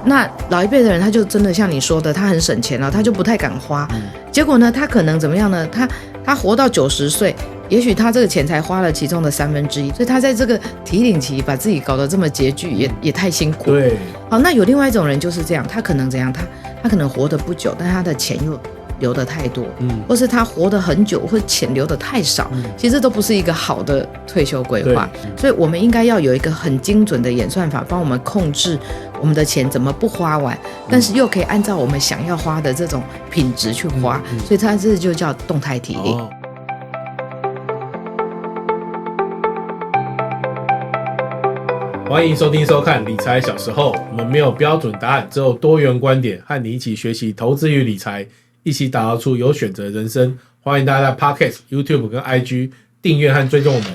那老一辈的人他就真的像你说的，他很省钱了，他就不太敢花。结果呢，他可能怎么样呢？他活到90岁，也许他这个钱才花了其中的1/3，所以他在这个提领期把自己搞得这么拮据，也太辛苦。对，好，那有另外一种人就是这样，他可能怎样？他可能活得不久，但他的钱又留得太多，或是他活得很久，或钱留得太少，其实这都不是一个好的退休规划。所以我们应该要有一个很精准的演算法，帮我们控制我们的钱怎么不花完，但是又可以按照我们想要花的这种品质去花，所以它这就叫动态提领。欢迎收听收看理财小时候，我们没有标准答案，只有多元观点，和你一起学习投资与理财，一起打造出有选择的人生。欢迎大家在 Podcast、YouTube 跟 IG 订阅和追踪我们。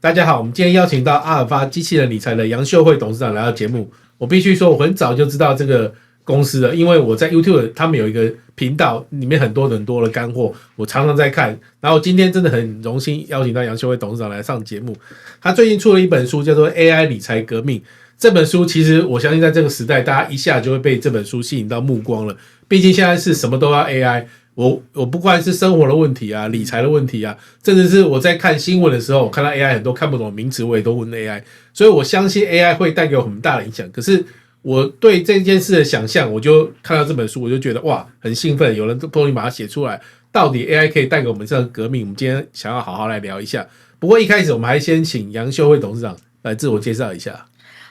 大家好，我们今天邀请到阿尔法机器人理财的杨秀慧董事长来到节目。我必须说，我很早就知道这个公司了，因为我在 YouTube 他们有一个频道，里面很多的干货，我常常在看。然后今天真的很荣幸邀请到杨秀慧董事长来上节目。他最近出了一本书，叫做《AI 理财革命》。这本书其实我相信在这个时代，大家一下就会被这本书吸引到目光了。毕竟现在是什么都要 AI， 我不管是生活的问题啊、理财的问题啊，甚至是我在看新闻的时候，我看到 AI 很多看不懂的名词，我也都问 AI。所以我相信 AI 会带给我很大的影响。可是我对这件事的想象，我就看到这本书，我就觉得哇，很兴奋，有人终于把它写出来。到底 AI 可以带给我们这样的革命？我们今天想要好好来聊一下。不过一开始我们还先请杨秀慧董事长来自我介绍一下。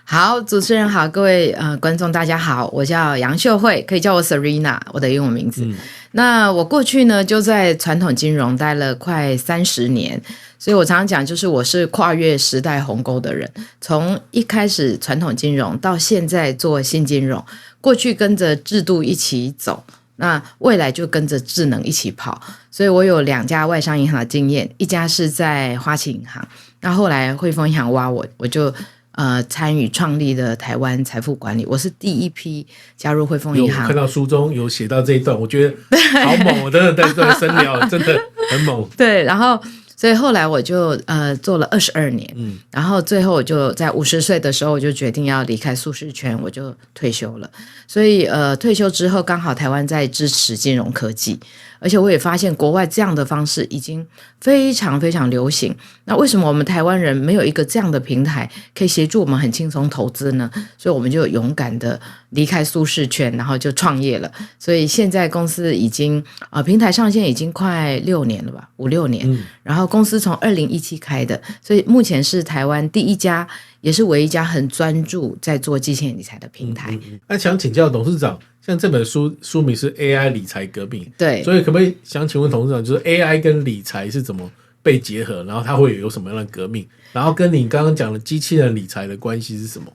好，主持人好，各位观众大家好，我叫杨秀慧，可以叫我 Serena， 我的英文名字。那我过去呢就在传统金融待了快30年，所以我常常讲，就是我是跨越时代鸿沟的人，从一开始传统金融到现在做新金融，过去跟着制度一起走，那未来就跟着智能一起跑。所以我有2家外商银行的经验，一家是在花旗银行，那后来汇丰银行挖我就参与创立的台湾财富管理，我是第一批加入汇丰银行。有看到书中有写到这一段，我觉得好猛，我真的在这深聊，真的很猛。对，然后所以后来我就做了22年，然后最后我就在50岁的时候，我就决定要离开舒适圈，我就退休了。所以退休之后，刚好台湾在支持金融科技，而且我也发现国外这样的方式已经非常非常流行。那为什么我们台湾人没有一个这样的平台可以协助我们很轻松投资呢？所以我们就勇敢的离开舒适圈，然后就创业了。所以现在公司已经平台上线已经快6年了吧，5-6年。然后公司从2017开的，所以目前是台湾第一家，也是唯一一家很专注在做机器人理财的平台。那想请教董事长，像这本书名是 AI 理财革命，对，所以可不可以想请问董事长，就是 AI 跟理财是怎么被结合，然后它会有什么样的革命，然后跟你刚刚讲的机器人理财的关系是什么？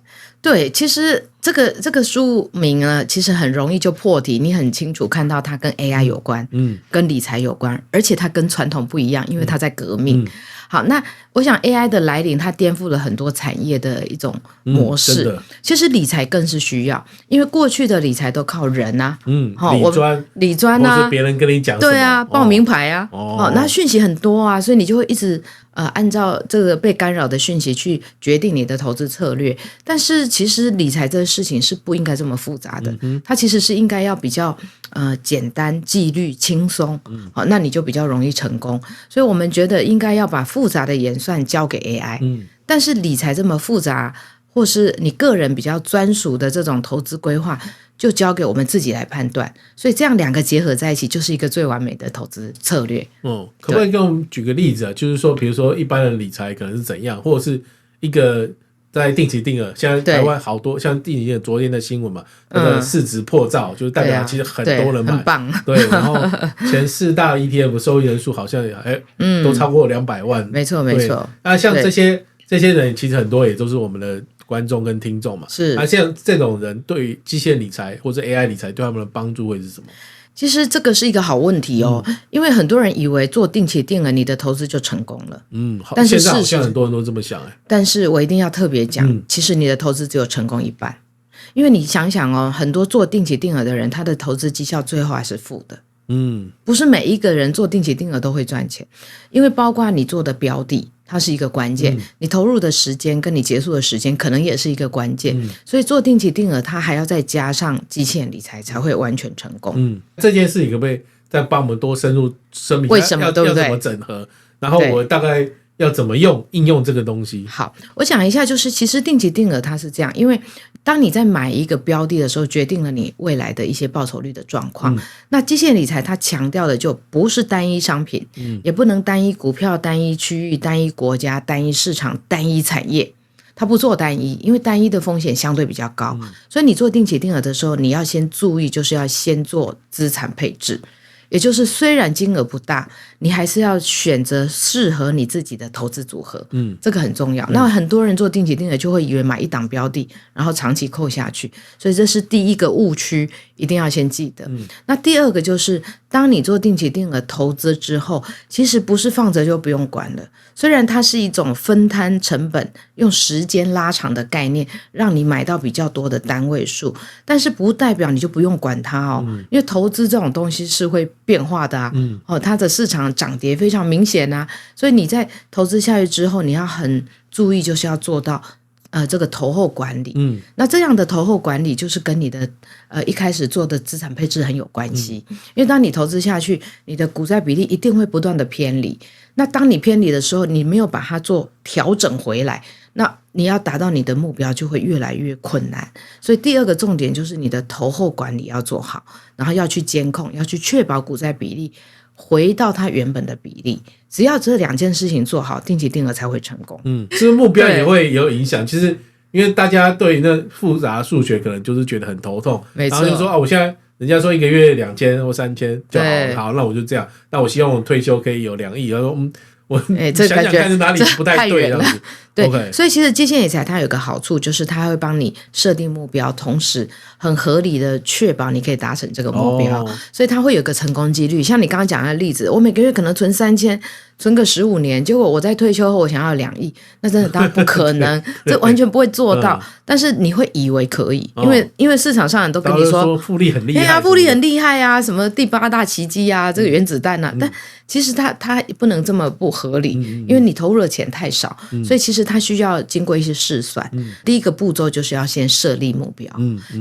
对，其实这个书名呢，其实很容易就破题，你很清楚看到它跟 AI 有关，跟理财有关，而且它跟传统不一样，因为它在革命。好，那我想 AI 的来临，它颠覆了很多产业的一种模式。其实理财更是需要，因为过去的理财都靠人啊，理专啊，或是别人跟你讲什么，对啊，报名牌啊，那讯息很多啊，所以你就会一直按照这个被干扰的讯息去决定你的投资策略。但是其实理财这个事情是不应该这么复杂的，它其实是应该要比较简单、纪律、轻松，那你就比较容易成功。所以我们觉得应该要把复杂的演算交给 AI，但是理财这么复杂，或是你个人比较专属的这种投资规划，就交给我们自己来判断。所以这样2个结合在一起，就是一个最完美的投资策略。可不可以给我们举个例子啊？就是说，比如说一般的理财可能是怎样，或者是一个在定期定额，现在台湾好多像定期定额，昨天的新闻嘛，那个市值破兆，就是代表其实很多人买，很棒。对，然后前4大 ETF 受益人数好像都超过200万，没错。那像这些人，其实很多也都是我们的观众跟听众嘛。是，那像这种人对于机械理财或者 AI 理财对他们的帮助会是什么？其实这个是一个好问题哦，因为很多人以为做定期定额你的投资就成功了。但是现在好像很多人都这么想。但是我一定要特别讲，其实你的投资只有成功一半。因为你想想哦，很多做定期定额的人，他的投资绩效最后还是负的。不是每一个人做定期定额都会赚钱，因为包括你做的标的，它是一个关键，你投入的时间跟你结束的时间可能也是一个关键，所以做定期定额它还要再加上基线理财才会完全成功。这件事情可不可以再帮我们多深入说明？为什么对不对？要怎么整合？然后我大概要怎么应用这个东西？好，我讲一下，就是其实定期定额它是这样，因为当你在买一个标的的时候，决定了你未来的一些报酬率的状况。那基线理财它强调的就不是单一商品，也不能单一股票、单一区域、单一国家、单一市场、单一产业。它不做单一，因为单一的风险相对比较高，所以你做定期定额的时候，你要先注意，就是要先做资产配置。也就是虽然金额不大，你还是要选择适合你自己的投资组合，这个很重要。那很多人做定期定额就会以为买一档标的，然后长期扣下去，所以这是第一个误区，一定要先记得。那第二个就是，当你做定期定额投资之后，其实不是放着就不用管了。虽然它是一种分摊成本、用时间拉长的概念，让你买到比较多的单位数，但是不代表你就不用管它哦，因为投资这种东西是会变化的啊，它的市场涨跌非常明显啊，所以你在投资下去之后，你要很注意，就是要做到这个投后管理。那这样的投后管理就是跟你的一开始做的资产配置很有关系，因为当你投资下去，你的股债比例一定会不断的偏离。那当你偏离的时候，你没有把它做调整回来，那你要达到你的目标就会越来越困难。所以第二个重点就是你的投后管理要做好，然后要去监控，要去确保股债比例回到它原本的比例。只要这两件事情做好，定期定额才会成功。这个目标也会有影响。其实因为大家对那复杂数学可能就是觉得很头痛，然后就说我现在人家说一个月2000或3000就好，那我就这样。那我希望我退休可以有2亿，然后我想想看是哪里不太对这样子。对， okay. 所以其实基线理财它有一个好处，就是它会帮你设定目标，同时很合理的确保你可以达成这个目标，所以它会有个成功几率。像你刚刚讲的例子，我每个月可能存3000，存个15年，结果我在退休后我想要2亿，那真的当然不可能，这完全不会做到。但是你会以为可以，因为市场上人都跟你说复利很厉害，对啊，复利很厉害啊，什么第8大奇迹啊，这个原子弹啊，但其实它不能这么不合理，因为你投入的钱太少，所以其实它需要经过一些试算。第一个步骤就是要先设立目标，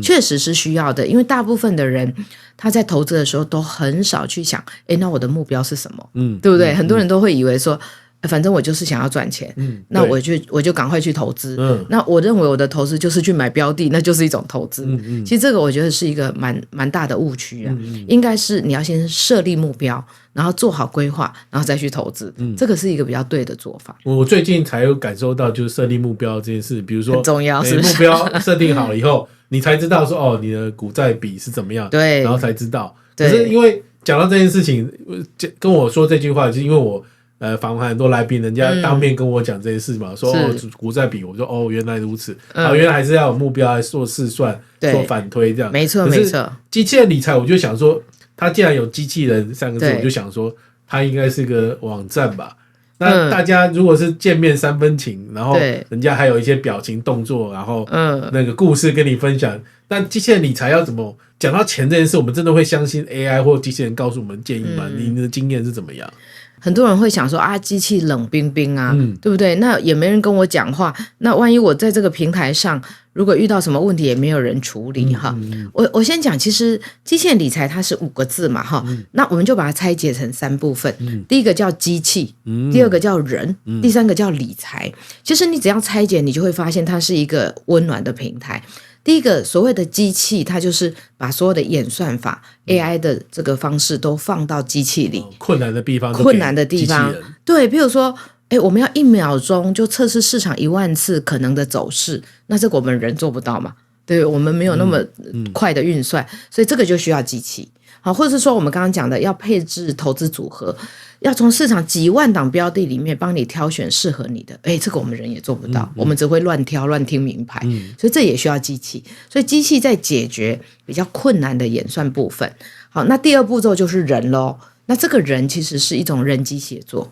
确实是需要的，因为大部分的人他在投资的时候都很少去想，那我的目标是什么？对不对？很多人都会以为说，反正我就是想要赚钱，那我就赶快去投资。那我认为我的投资就是去买标的，那就是一种投资。其实这个我觉得是一个蛮大的误区啊。应该是你要先设立目标，然后做好规划，然后再去投资。这个是一个比较对的做法。我最近才有感受到，就是设立目标这件事，比如说很重要，是不是？目标设定好了以后，你才知道说你的股债比是怎么样，对，然后才知道。可是因为讲到这件事情，跟我说这句话，就是因为我访谈很多来宾，人家当面跟我讲这件事嘛，说股债比，我说原来如此，原来还是要有目标来做试算，做反推这样，没错没错。机器人理财，我就想说，它既然有机器人3个字，我就想说，它应该是个网站吧。那大家如果是见面3分情，然后人家还有一些表情动作，然后那个故事跟你分享，那机器人理财要怎么讲到钱这件事，我们真的会相信 AI 或机器人告诉我们建议吗？你的经验是怎么样？很多人会想说机器冷冰冰啊，对不对？那也没人跟我讲话，那万一我在这个平台上如果遇到什么问题也没有人处理哈。我先讲，其实机器人理财它是5个字嘛哈，那我们就把它拆解成3部分，第一个叫机器，第二个叫人，第三个叫理财。其实你只要拆解，你就会发现它是一个温暖的平台。第一个所谓的机器，它就是把所有的演算法 AI 的这个方式都放到机器里，困难的地方对，比如说我们要1秒钟就测试市场1万次可能的走势，那这个我们人做不到嘛，对，我们没有那么快的运算，所以这个就需要机器。好，或者是说我们刚刚讲的要配置投资组合，要从市场几万档标的里面帮你挑选适合你的，这个我们人也做不到，我们只会乱挑乱听名牌，所以这也需要机器。所以机器在解决比较困难的演算部分。好，那第2步骤就是人咯。那这个人其实是一种人机协作，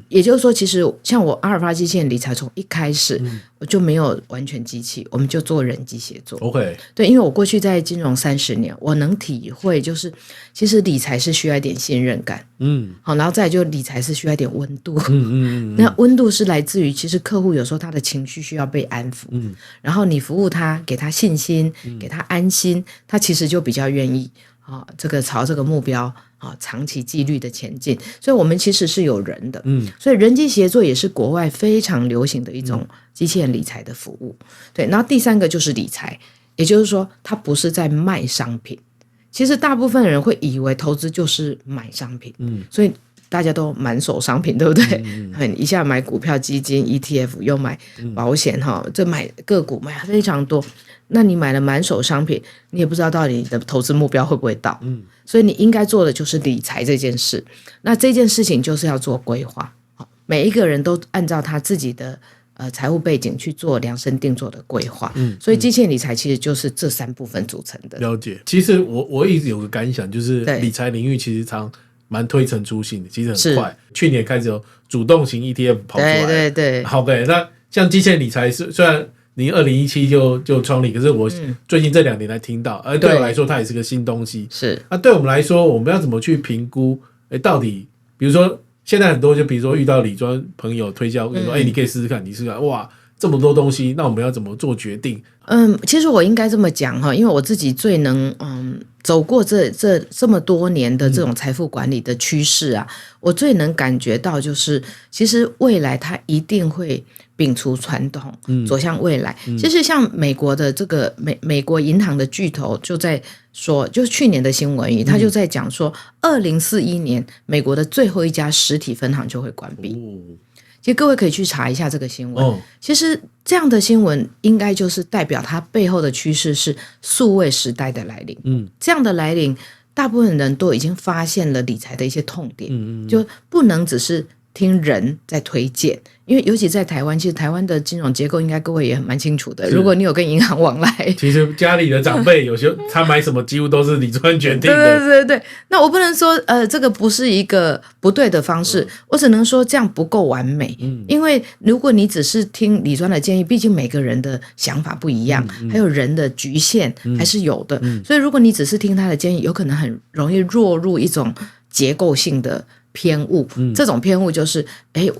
也就是说，其实像我阿尔法机器人理财从一开始我就没有完全机器，我们就做人机协作。OK， 对，因为我过去在金融30年，我能体会就是其实理财是需要一点信任感，好，然后再来就理财是需要一点温度，那温度是来自于其实客户有时候他的情绪需要被安抚，然后你服务他，给他信心，给他安心，他其实就比较愿意这个朝这个目标长期纪律的前进。所以我们其实是有人的，所以人机协作也是国外非常流行的一种机器人理财的服务。对，然后第三个就是理财，也就是说它不是在卖商品。其实大部分人会以为投资就是买商品，所以大家都满手商品，对不对？一下买股票、基金、ETF， 又买保险，这买个股买非常多。那你买了满手商品，你也不知道到底你的投资目标会不会到，所以你应该做的就是理财这件事。那这件事情就是要做规划，每一个人都按照他自己的财务背景去做量身定做的规划。所以机器人理财其实就是这3部分组成的。了解。其实我一直有个感想，就是理财领域其实蛮推陈出新的，其实很快。去年开始有主动型 ETF 跑出来，对。好，OK， 那像机器人理财虽然您2017就创立，可是我最近这2年才听到，而对我来说它也是个新东西。是。那对我们来说，我们要怎么去评估？到底比如说现在很多就比如说遇到理专朋友推销，跟你说你可以试试看，你试试看，哇，这么多东西，那我们要怎么做决定？其实我应该这么讲哈，因为我自己最能走过这么多年的这种财富管理的趋势啊，我最能感觉到就是，其实未来它一定会摒除传统，走向未来。其实像美国的这个美国银行的巨头就在说，就是去年的新闻他就在讲说，2041年美国的最后一家实体分行就会关闭。其实各位可以去查一下这个新闻，其实这样的新闻应该就是代表它背后的趋势是数位时代的来临。这样的来临，大部分人都已经发现了理财的一些痛点，就不能只是听人在推荐。因为尤其在台湾，其实台湾的金融结构应该各位也蛮清楚的，如果你有跟银行往来，其实家里的长辈有些他买什么几乎都是理专决定的。对，那我不能说这个不是一个不对的方式，我只能说这样不够完美。因为如果你只是听理专的建议，毕竟每个人的想法不一样，还有人的局限还是有的，所以如果你只是听他的建议，有可能很容易落入一种结构性的偏误。这种偏误就是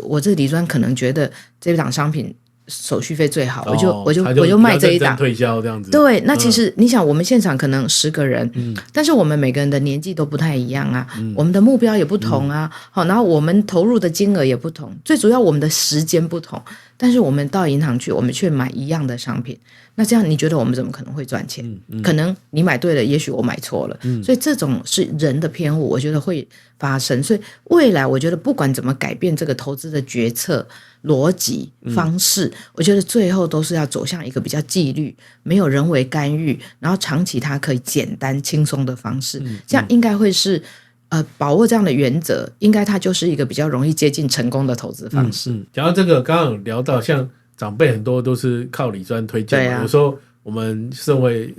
我这理专可能觉得这档商品手续费最好，我就卖这一档，推销这样子。对，那其实你想，我们现场可能10个人，但是我们每个人的年纪都不太一样啊，我们的目标也不同啊，好，然后我们投入的金额也不同，最主要我们的时间不同，但是我们到银行去，我们却买一样的商品，那这样你觉得我们怎么可能会赚钱？可能你买对了，也许我买错了，所以这种是人的偏误，我觉得会发生。所以未来我觉得不管怎么改变这个投资的决策逻辑方式，我觉得最后都是要走向一个比较纪律，没有人为干预，然后长期它可以简单轻松的方式，这样应该会是把握这样的原则，应该它就是一个比较容易接近成功的投资方式。讲到这个，刚刚有聊到像长辈很多都是靠理专推荐嘛，有时候我们身为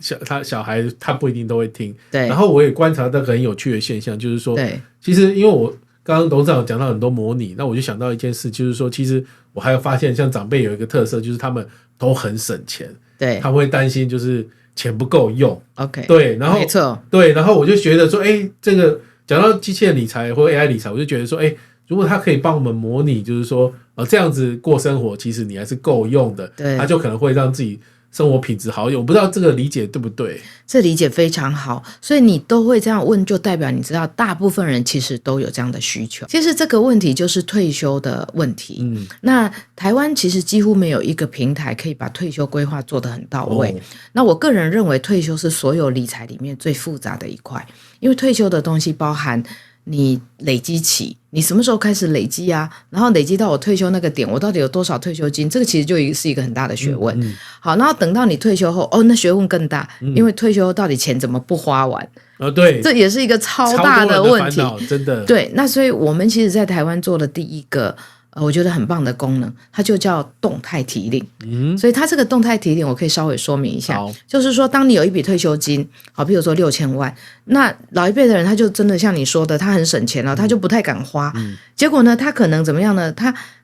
小孩他不一定都会听。对，然后我也观察到很有趣的现象，就是说，其实因为我刚刚董事长讲到很多模拟，那我就想到一件事，就是说，其实我还有发现，像长辈有一个特色，就是他们都很省钱。对，他们会担心就是钱不够用。OK， 对，然后没错，对，然后我就觉得说，这个讲到机器人理财或 AI 理财，我就觉得说，如果它可以帮我们模拟，就是说，这样子过生活，其实你还是够用的，它就可能会让自己生活品质好一点。我不知道这个理解对不对？这理解非常好，所以你都会这样问，就代表你知道大部分人其实都有这样的需求。其实这个问题就是退休的问题。那台湾其实几乎没有一个平台可以把退休规划做得很到位。那我个人认为退休是所有理财里面最复杂的一块，因为退休的东西包含你累积起，你什么时候开始累积啊？然后累积到我退休那个点，我到底有多少退休金？这个其实就是一个很大的学问。好，然后等到你退休后，那学问更大，因为退休后到底钱怎么不花完？对，这也是一个超大的问题，真的。对，那所以我们其实在台湾做的第一个我觉得很棒的功能，它就叫动态提领。所以它这个动态提领我可以稍微说明一下，就是说当你有一笔退休金，好，比如说6000万，那老一辈的人他就真的像你说的，他很省钱了，他就不太敢花。结果呢，他可能怎么样呢？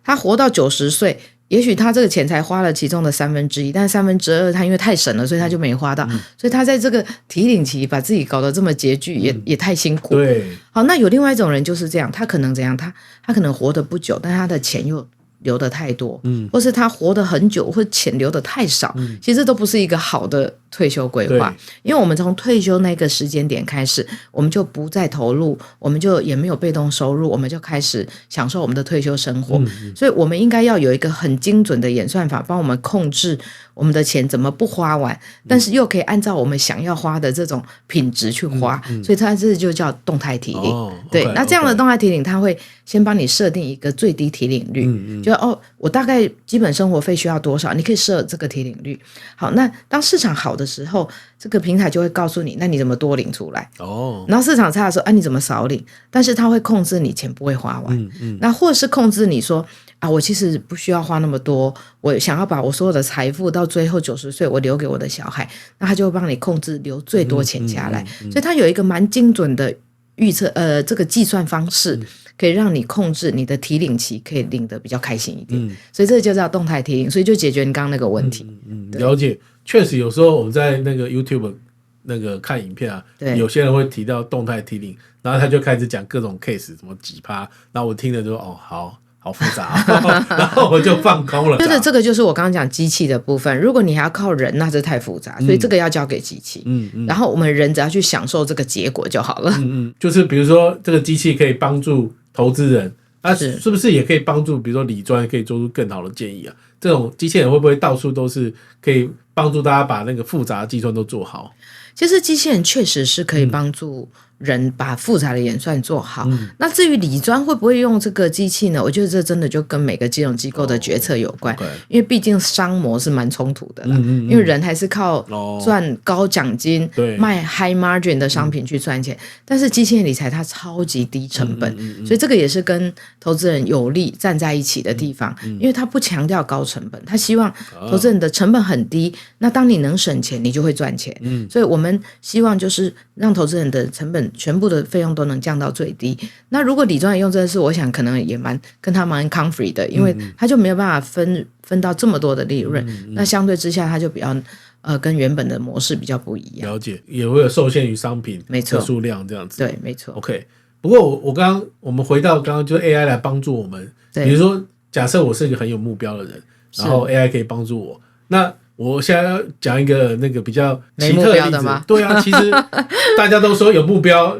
他活到90岁。也许他这个钱才花了其中的1/3，但2/3他因为太省了，所以他就没花到。所以他在这个提领期把自己搞得这么拮据，也太辛苦。对，好，那有另外一种人就是这样，他可能怎样？他可能活得不久，但他的钱又留得太多，或是他活得很久，或钱留得太少，其实都不是一个好的退休规划。因为我们从退休那个时间点开始，我们就不再投入，我们就也没有被动收入，我们就开始享受我们的退休生活。所以我们应该要有一个很精准的演算法，帮我们控制我们的钱怎么不花完，但是又可以按照我们想要花的这种品质去花。所以它这就叫动态提领。对，那这样的动态提领，它会先帮你设定一个最低提领率，就我大概基本生活费需要多少，你可以设这个提领率。好，那当市场好的时候，这个平台就会告诉你，那你怎么多领出来。然后市场差的时候，你怎么少领，但是它会控制你钱不会花完。那或是控制你说我其实不需要花那么多，我想要把我所有的财富到最后90岁我留给我的小孩，那他就会帮你控制留最多钱下来。所以它有一个蛮精准的预测这个计算方式，可以让你控制你的提领期，可以领得比较开心一点。所以这就叫动态提领，所以就解决你刚刚那个问题。了解，确实有时候我们在那个 YouTube 那个看影片有些人会提到动态提领，然后他就开始讲各种 case 什么几%，然后我听了就好复杂然后我就放空了。对的，这个就是我刚刚讲机器的部分，如果你还要靠人，那这太复杂，所以这个要交给机器。然后我们人只要去享受这个结果就好了。就是比如说这个机器可以帮助投资人，是不是也可以帮助比如说理专可以做出更好的建议啊？这种机器人会不会到处都是可以帮助大家把那个复杂的计算都做好？其实机器人确实是可以帮助人把复杂的演算做好。那至于理专会不会用这个机器呢？我觉得这真的就跟每个金融机构的决策有关。因为毕竟商模是蛮冲突的啦。因为人还是靠赚高奖金，卖 high margin 的商品去赚钱，但是机器人理财它超级低成本，所以这个也是跟投资人有利站在一起的地方。因为它不强调高成本，它希望投资人的成本很低，那当你能省钱你就会赚钱。所以我们希望就是让投资人的成本全部的费用都能降到最低。那如果理专用这个事，我想可能也跟他蛮 comfy 的，因为他就没有办法分到这么多的利润。那相对之下他就比较跟原本的模式比较不一样。了解，也会有受限于商品的数量这样子。对，没错。 OK， 不过我们回到刚刚就是 AI 来帮助我们，比如说假设我是一个很有目标的人，然后 AI 可以帮助我，那我现在要讲一个那个比较奇特的例子。对啊，其实大家都说有目标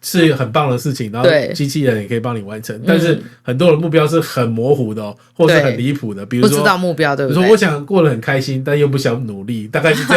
是很棒的事情，然后机器人也可以帮你完成，但是很多的目标是很模糊的或是很离谱的，比如说不知道目标，对不对？比如说我想过得很开心，但又不想努力，大概是这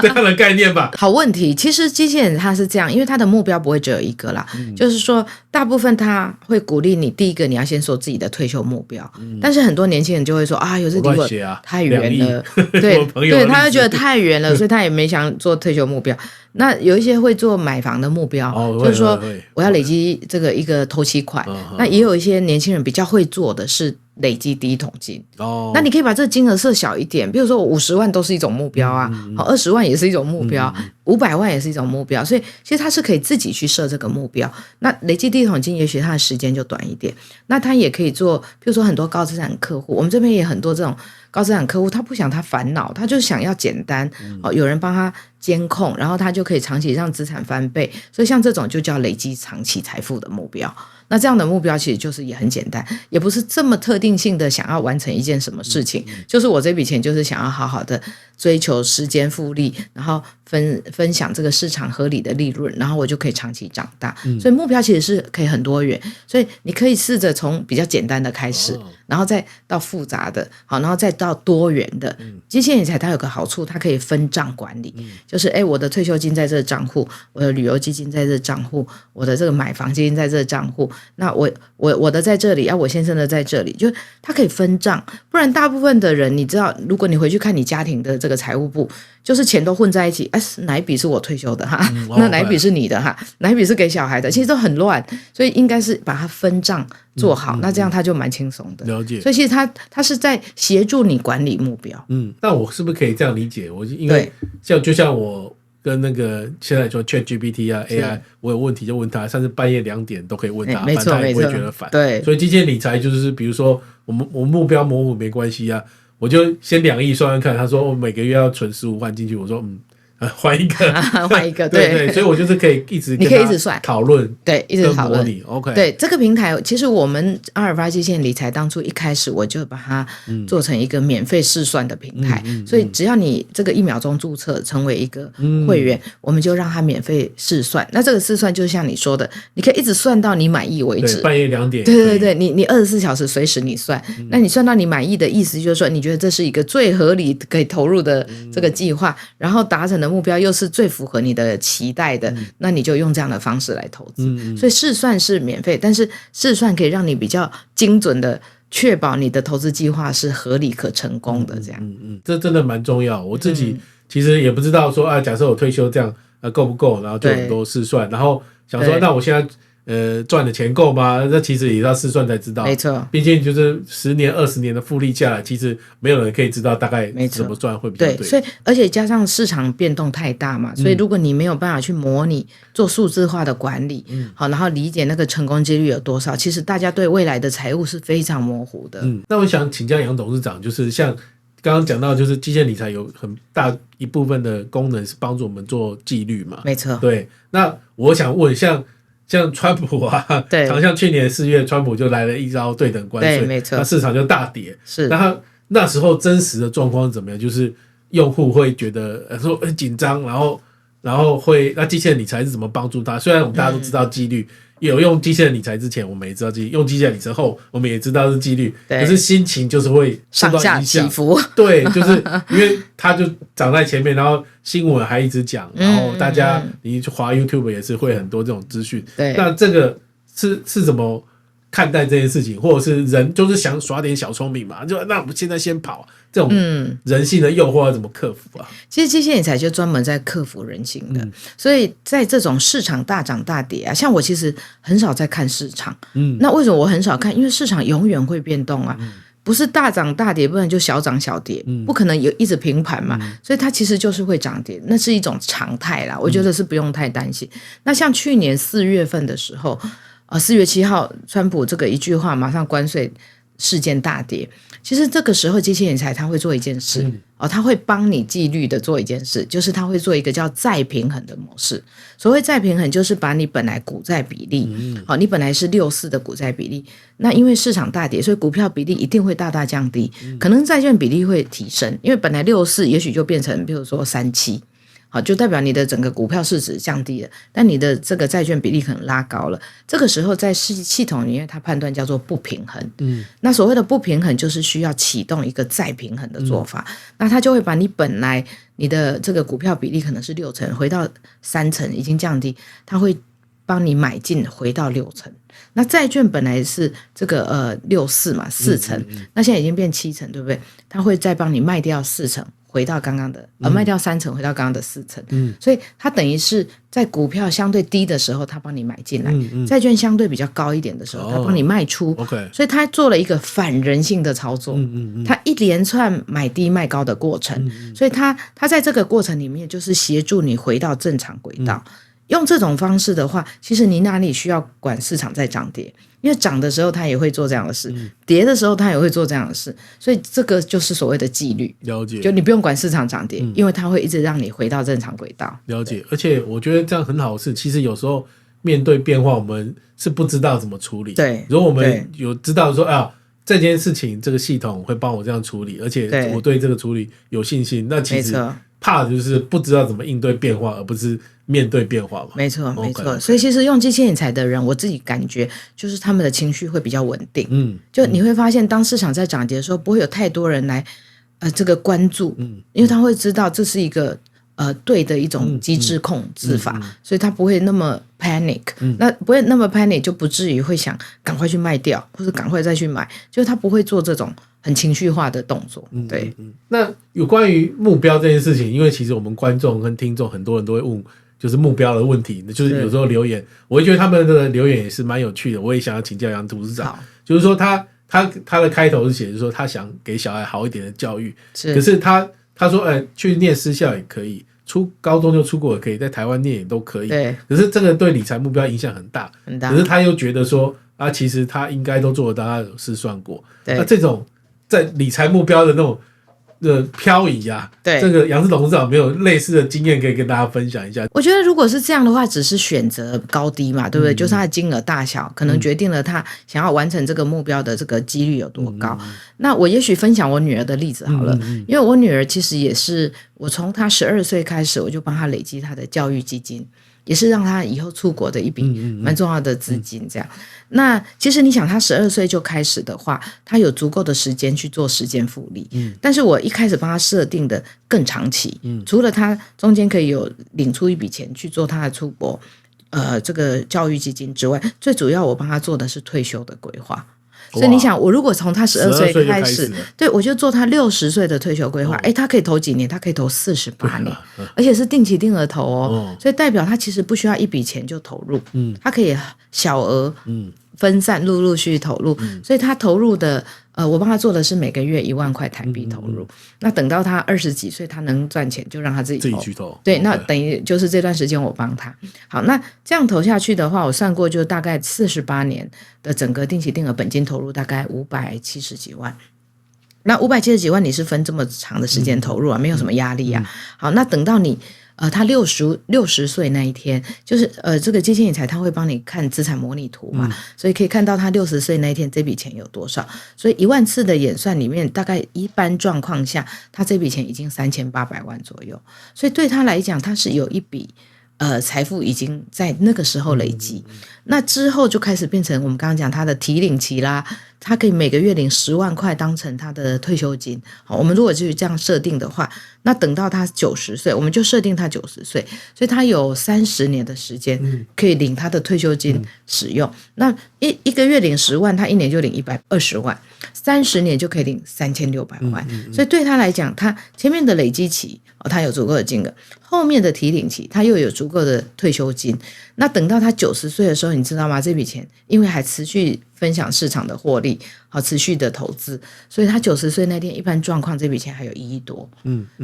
样的概念吧。好问题，其实机器人它是这样，因为它的目标不会只有一个啦，就是说大部分它会鼓励你，第一个你要先说自己的退休目标，但是很多年轻人就会说有这离我太远了，对，他会觉得太远了，所以他也没想做退休目标。那有一些会做买房的目标，就是说我要累积这个一个头期款。那也有一些年轻人比较会做的是累积第一桶金。那你可以把这个金额设小一点，比如说我50万都是一种目标啊，20万也是一种目标，500万也是一种目标，所以其实他是可以自己去设这个目标。那累积第一桶金也许他的时间就短一点，那他也可以做，比如说很多高资产客户，我们这边也很多这种高资产客户，他不想他烦恼，他就想要简单有人帮他监控，然后他就可以长期让资产翻倍，所以像这种就叫累积长期财富的目标。那这样的目标其实就是也很简单，也不是这么特定性的想要完成一件什么事情，就是我这笔钱就是想要好好的追求时间复利，然后分享这个市场合理的利润，然后我就可以长期长大。所以目标其实是可以很多元，所以你可以试着从比较简单的开始，然后再到复杂的，好，然后再到多元的。机器人理财它有个好处，它可以分账管理，就是我的退休金在这个账户，我的旅游基金在这个账户，我的这个买房基金在这个账户，那我的在这里，我先生的在这里，就它可以分账。不然大部分的人，你知道，如果你回去看你家庭的这个个财务部，就是钱都混在一起，哪一笔是我退休的哈，那哪一笔是你的哈，哪一笔是给小孩的，其实都很乱，所以应该是把它分账做好，那这样他就蛮轻松的。了解。所以其实他是在协助你管理目标。那我是不是可以这样理解？因为就像我跟那个现在说 ChatGPT 啊 AI， 我有问题就问他，甚至半夜2点都可以问他，没错，反正他也不会觉得烦。对，所以基金理财就是比如说我目标模糊没关系啊，我就先2亿算算看。他说我每个月要存15万进去，我说换一个换一个，对，所以我就是可以一直你可以一直算讨论，对，一直讨论。OK， 对这个平台，其实我们阿尔法基金理财当初一开始我就把它做成一个免费试算的平台，所以只要你这个1秒钟注册成为一个会员，我们就让它免费试算。那这个试算就像你说的，你可以一直算到你满意为止，对，半夜2点，对，你24小时随时你算，那你算到你满意的意思就是说，你觉得这是一个最合理可以投入的这个计划，然后达成的目标又是最符合你的期待的，那你就用这样的方式来投资。所以试算是免费，但是试算可以让你比较精准的确保你的投资计划是合理可成功的。这样，这真的蛮重要。我自己其实也不知道说假设我退休这样够不够，然后就很多试算，然后想说那我现在赚的钱够吗？那其实也要试算才知道。没错，毕竟就是10年、20年的复利下来，其实没有人可以知道大概怎么赚会比较对。所以而且加上市场变动太大嘛，所以如果你没有办法去模拟做数字化的管理，好，然后理解那个成功几率有多少，其实大家对未来的财务是非常模糊的。那我想请教杨董事长，就是像刚刚讲到，就是基金理财有很大一部分的功能是帮助我们做纪律嘛。没错。对，那我想问像川普啊，常像去年4月，川普就来了一招对等关税，对，没错，那市场就大跌。是，那时候真实的状况是怎么样？就是用户会觉得说很紧张，然后会那机器人理财是怎么帮助他？虽然我们大家都知道纪律，有用机器人理财之前，我们也知道纪律；用机器人理财后，我们也知道是纪律。可是心情就是会受到影响，上下起伏。对，就是因为他就长在前面，然后新闻还一直讲，然后大家你去滑 YouTube 也是会很多这种资讯。对，那这个是怎么看待这件事情？或者是人就是想耍点小聪明嘛？就那我们现在先跑，这种人性的诱惑要怎么克服啊？其实基金理财就专门在克服人性的，所以在这种市场大涨大跌啊，像我其实很少在看市场。那为什么我很少看？因为市场永远会变动啊。不是大涨大跌，不然就小涨小跌，不可能有一直平盘嘛，所以它其实就是会涨跌，那是一种常态啦，我觉得是不用太担心。那像去年4月份的时候，4月7号，川普这个一句话，马上关税事件大跌。其实这个时候基金理财他会做一件事，他会帮你纪律的做一件事，就是他会做一个叫再平衡的模式。所谓再平衡，就是把你本来股债比例，你本来是6:4的股债比例，那因为市场大跌，所以股票比例一定会大大降低，可能债券比例会提升，因为本来6:4也许就变成比如说3:7。好，就代表你的整个股票市值降低了，但你的这个债券比例可能拉高了。这个时候在系统里面，它判断叫做不平衡。那所谓的不平衡，就是需要启动一个再平衡的做法。那它就会把你本来你的这个股票比例可能是6成，回到3成，已经降低，它会帮你买进回到6成。那债券本来是这个6:4嘛，4成，那现在已经变7成，对不对？它会再帮你卖掉4成。回到刚刚的卖掉3成，回到刚刚的4成，所以它等于是在股票相对低的时候，它帮你买进来；债券相对比较高一点的时候，它帮你卖出。所以它做了一个反人性的操作，它一连串买低卖高的过程，所以它在这个过程里面就是协助你回到正常轨道。用这种方式的话，其实你哪里需要管市场在涨跌？因为涨的时候他也会做这样的事，跌的时候他也会做这样的事，所以这个就是所谓的纪律。了解，就你不用管市场涨跌，因为它会一直让你回到正常轨道。了解，而且我觉得这样很好的是，其实有时候面对变化，我们是不知道怎么处理。对，如果我们有知道说这件事情这个系统会帮我这样处理，而且我对这个处理有信心，那其实怕的就是不知道怎么应对变化，而不是面对变化嘛。没错，没错。所以其实用基金理财的人，我自己感觉就是他们的情绪会比较稳定。就你会发现，当市场在涨跌的时候，不会有太多人来这个关注，因为他会知道这是一个对的一种机制控制法，所以他不会那么 panic。那不会那么 panic，就不至于会想赶快去卖掉，或者赶快再去买，就他不会做这种很情绪化的动作。对，那有关于目标这件事情，因为其实我们观众跟听众很多人都会问，就是目标的问题，就是有时候留言，我会觉得他们的留言也是蛮有趣的，我也想要请教杨董事长，就是说他的开头是写就是说他想给小孩好一点的教育，可是他说去念私校也可以，出高中就出国也可以，在台湾念也都可以，对，可是这个对理财目标影响很大，可是他又觉得说其实他应该都做得到，他有试算过，那这种在理财目标的那种漂移啊，对，这个杨志董事长有没有类似的经验可以跟大家分享一下？我觉得如果是这样的话，只是选择高低嘛，对不对？就是它的金额大小，可能决定了他想要完成这个目标的这个几率有多高。那我也许分享我女儿的例子好了，因为我女儿其实也是，我从她12岁开始，我就帮她累积她的教育基金。也是让他以后出国的一笔蛮重要的资金，这样。那其实你想，他12岁就开始的话，他有足够的时间去做时间复利。但是我一开始帮他设定的更长期，除了他中间可以有领出一笔钱去做他的出国这个教育基金之外，最主要我帮他做的是退休的规划。所以你想，我如果从他12岁开始，对，我就做他60岁的退休规划，他可以投几年？他可以投48年，而且是定期定额投哦，所以代表他其实不需要一笔钱就投入，他可以小额分散陆续投入，所以他投入的我帮他做的是每个月1万块台币投入，那等到他20几岁他能赚钱就让他自己去投，对，那等于就是这段时间我帮他。好，那这样投下去的话，我算过就大概48年的整个定期定额本金投入大概570几万。那570几万你是分这么长的时间投入啊，没有什么压力啊。好，那等到你他60岁那一天，就是这个基金理财他会帮你看资产模拟图嘛，所以可以看到他60岁那一天这笔钱有多少。所以1万次的演算里面，大概一般状况下，他这笔钱已经3800万左右。所以对他来讲，他是有一笔财富已经在那个时候累积。那之后就开始变成我们刚刚讲他的提领期啦，他可以每个月领10万块当成他的退休金。好，我们如果就是这样设定的话，那等到他90岁，我们就设定他90岁，所以他有30年的时间可以领他的退休金使用。那一个月领10万，他一年就领120万，30年就可以领3600万。所以对他来讲，他前面的累积期他有足够的金额，后面的提领期他又有足够的退休金。那等到他90岁的时候，你知道吗？这笔钱因为还持续分享市场的获利，好持续的投资，所以他90岁那天一般状况这笔钱还有1亿多。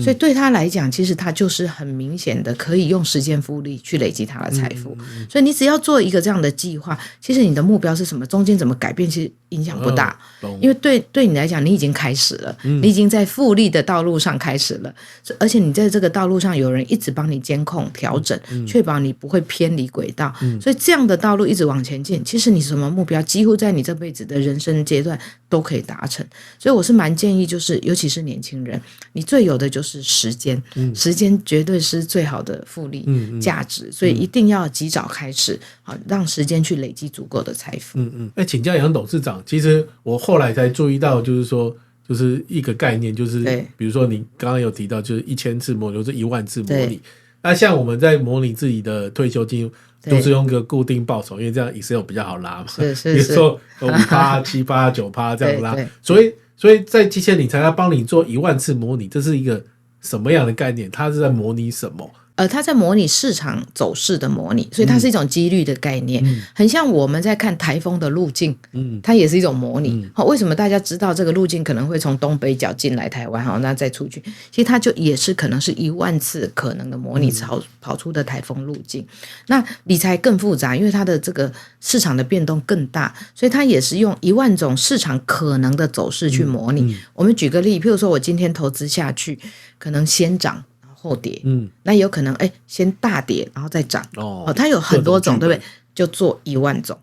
所以对他来讲，其实他就是很明显的可以用时间复利去累积他的财富。所以你只要做一个这样的计划，其实你的目标是什么，中间怎么改变其实影响不大，因为对你来讲你已经开始了，你已经在复利的道路上开始了，而且你在这个道路上有人一直帮你监控调整，确保你不会偏离轨道，所以这样的道路一直往前进，其实你什么目标几乎在你这辈子的人生阶段都可以达成。所以我是蛮建议，就是尤其是年轻人，你最有的就是时间，时间绝对是最好的复利价值，所以一定要及早开始，好让时间去累积足够的财富。请教杨董事长，其实我后来才注意到，就是说就是一个概念，就是比如说你刚刚有提到就是1000次模拟，就是1万次模拟。那像我们在模拟自己的退休金，就是用个固定报酬，因为这样 Excel 比较好拉嘛，比如说5%、7%、9%这样拉。所以在机器人理财它帮你做1万次模拟，这是一个什么样的概念？它是在模拟什么？它在模拟市场走势的模拟，所以它是一种几率的概念，很像我们在看台风的路径，它也是一种模拟。为什么大家知道这个路径可能会从东北角进来台湾，那再出去，其实它就也是可能是1万次可能的模拟跑出的台风路径。那理财更复杂，因为它的这个市场的变动更大，所以它也是用1万种市场可能的走势去模拟。我们举个例，譬如说我今天投资下去，可能先涨后跌，那有可能先大跌然后再涨，它有很多种，对不对？就做1万种。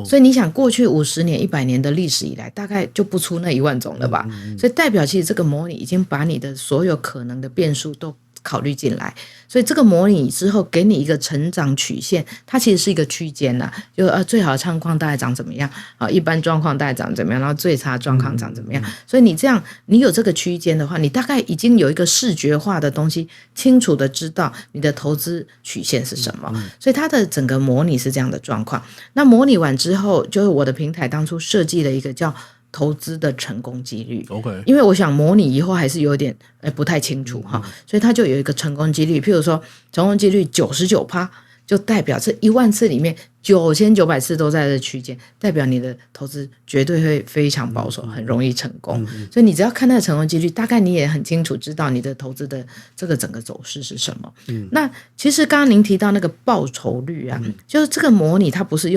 所以你想过去50年、100年的历史以来，大概就不出那1万种了吧？所以代表其实这个模拟已经把你的所有可能的变数都考虑进来，所以这个模拟之后给你一个成长曲线，它其实是一个区间呐，就最好的状况大概长怎么样，一般状况大概长怎么样，然后最差状况长怎么样。所以你这样，你有这个区间的话，你大概已经有一个视觉化的东西，清楚的知道你的投资曲线是什么。所以它的整个模拟是这样的状况。那模拟完之后，就是我的平台当初设计了一个叫投资的成功几率。 OK， 因为我想模拟以后还是有点不太清楚哈，所以它就有一个成功几率，譬如说成功几率 99%， 就代表这10000次里面9900次都在这区间，代表你的投资绝对会非常保守，很容易成功。所以你只要看那个成功几率，大概你也很清楚知道你的投资的这个整个走势是什么。那其实刚刚您提到那个报酬率啊，就是这个模拟它不是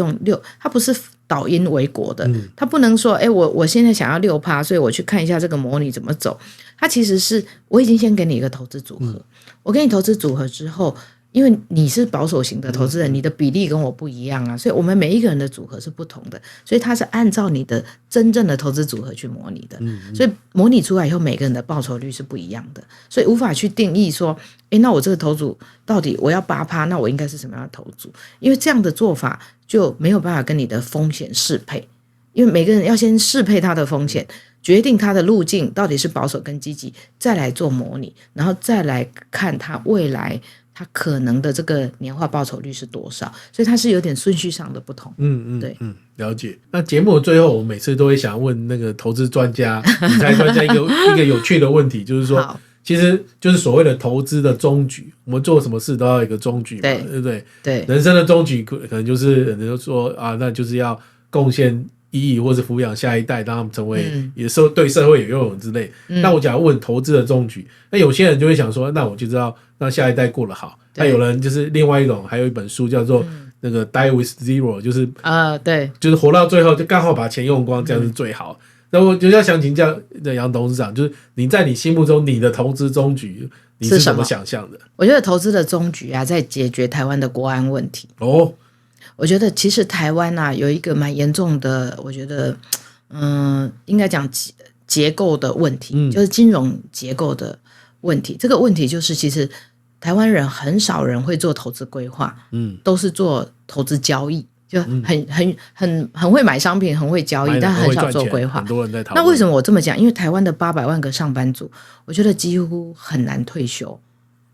它不是导因为国的，它不能说我现在想要6%，所以我去看一下这个模拟怎么走。它其实是我已经先给你一个投资组合，我给你投资组合之后，因为你是保守型的投资人，你的比例跟我不一样啊，所以我们每一个人的组合是不同的，所以它是按照你的真正的投资组合去模拟的，所以模拟出来以后每个人的报酬率是不一样的，所以无法去定义说那我这个投组到底我要8%，那我应该是什么样的投组，因为这样的做法就没有办法跟你的风险适配，因为每个人要先适配他的风险，决定他的路径到底是保守跟积极，再来做模拟，然后再来看他未来他可能的这个年化报酬率是多少，所以它是有点顺序上的不同。对，了解。那节目的最后，我每次都会想问那个投资专家、理财专家一个有趣的问题，就是说，其实就是所谓的投资的终局，我们做什么事都要有一个终局嘛，对不对？对，人生的终局可能就是人就说啊，那就是要贡献意义，或是抚养下一代，让他们成为也是对社会有用之类。那我假如问投资的终局，那有些人就会想说，那我就知道让下一代过得好。那有人就是另外一种，还有一本书叫做那个 Die with Zero， 就是对，就是活到最后就刚好把钱用光，这样是最好。那我就要想请教杨董事长，就是你在你心目中你的投资终局你是怎么想象的？我觉得投资的终局啊，在解决台湾的国安问题。我觉得其实台湾啊有一个蛮严重的，我觉得应该讲结构的问题，就是金融结构的问题。这个问题就是其实台湾人很少人会做投资规划，都是做投资交易，就很会买商品，很会交易，但很少做规划。很多人在讨论。那为什么我这么讲？因为台湾的800万个上班族，我觉得几乎很难退休，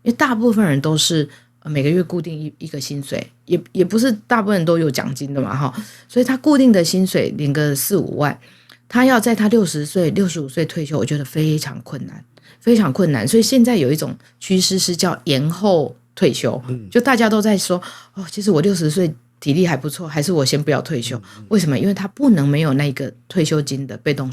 因为大部分人都是每个月固定一个薪水，也不是大部分人都有奖金的嘛，哈，所以他固定的薪水领个4-5万，他要在他60岁、65岁退休，我觉得非常困难，非常困难。所以现在有一种趋势是叫延后退休，就大家都在说其实我60岁体力还不错，还是我先不要退休。为什么？因为他不能没有那个退休金的被动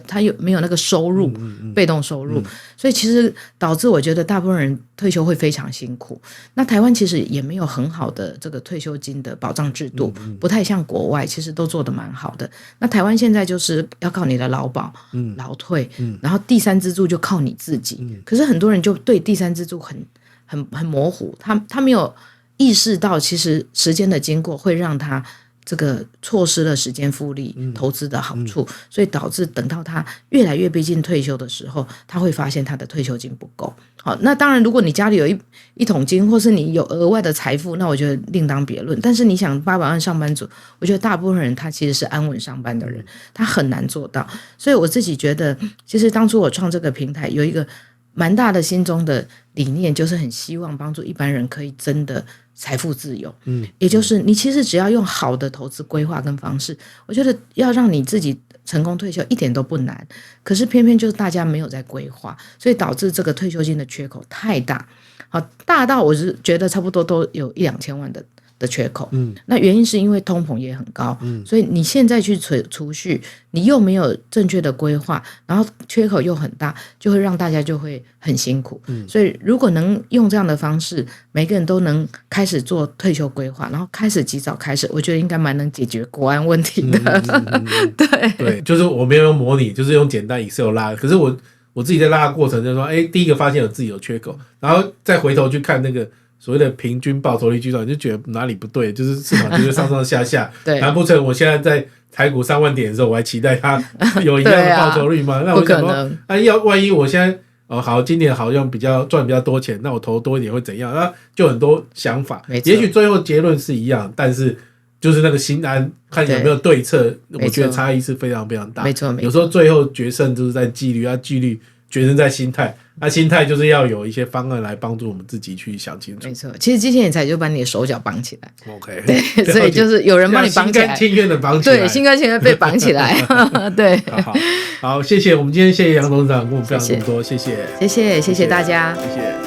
他没有那个收入，被动收入，所以其实导致我觉得大部分人退休会非常辛苦。那台湾其实也没有很好的这个退休金的保障制度，不太像国外，其实都做得蛮好的。那台湾现在就是要靠你的劳保、劳退，然后第三支柱就靠你自己。可是很多人就对第三支柱很模糊，他没有意识到其实时间的经过会让他这个错失了时间复利投资的好处，所以导致等到他越来越逼近退休的时候，他会发现他的退休金不够。好，那当然如果你家里有一桶金，或是你有额外的财富，那我觉得另当别论。但是你想800万上班族，我觉得大部分人他其实是安稳上班的人，他很难做到。所以我自己觉得其实当初我创这个平台有一个蛮大的心中的理念，就是很希望帮助一般人可以真的财富自由。也就是你其实只要用好的投资规划跟方式，我觉得要让你自己成功退休一点都不难。可是偏偏就是大家没有在规划，所以导致这个退休金的缺口太大，好大到我是觉得差不多都有1-2千万的缺口。那原因是因为通膨也很高，所以你现在去储蓄，你又没有正确的规划，然后缺口又很大，就会让大家就会很辛苦。所以如果能用这样的方式，每个人都能开始做退休规划，然后开始及早开始，我觉得应该蛮能解决国安问题的。对，就是我没有用模拟，就是用简单 Excel 拉。可是我自己在拉的过程就是说，第一个发现有自己有缺口，然后再回头去看那个所谓的平均报酬率计算，你就觉得哪里不对，就是市场就是上上下下。难不成我现在在台股3万点的时候，我还期待它有一样的报酬率吗？那我想说，万一我现在好，今年好像赚比较多钱，那我投多一点会怎样？那就很多想法，也许最后结论是一样，但是就是那个心安，看有没有对策，我觉得差异是非常非常大。没错，有时候最后决胜就是在纪律，纪律决胜在心态。那心态就是要有一些方案来帮助我们自己去想清楚。没错，其实机器人才就把你的手脚绑起来。OK， 对，所以就是有人帮你绑起来，心甘情愿的绑起来，对，心甘情愿被绑起来。对，好，谢谢我们今天谢谢杨董事长跟我们分享这么多，谢谢，谢谢大家，谢谢。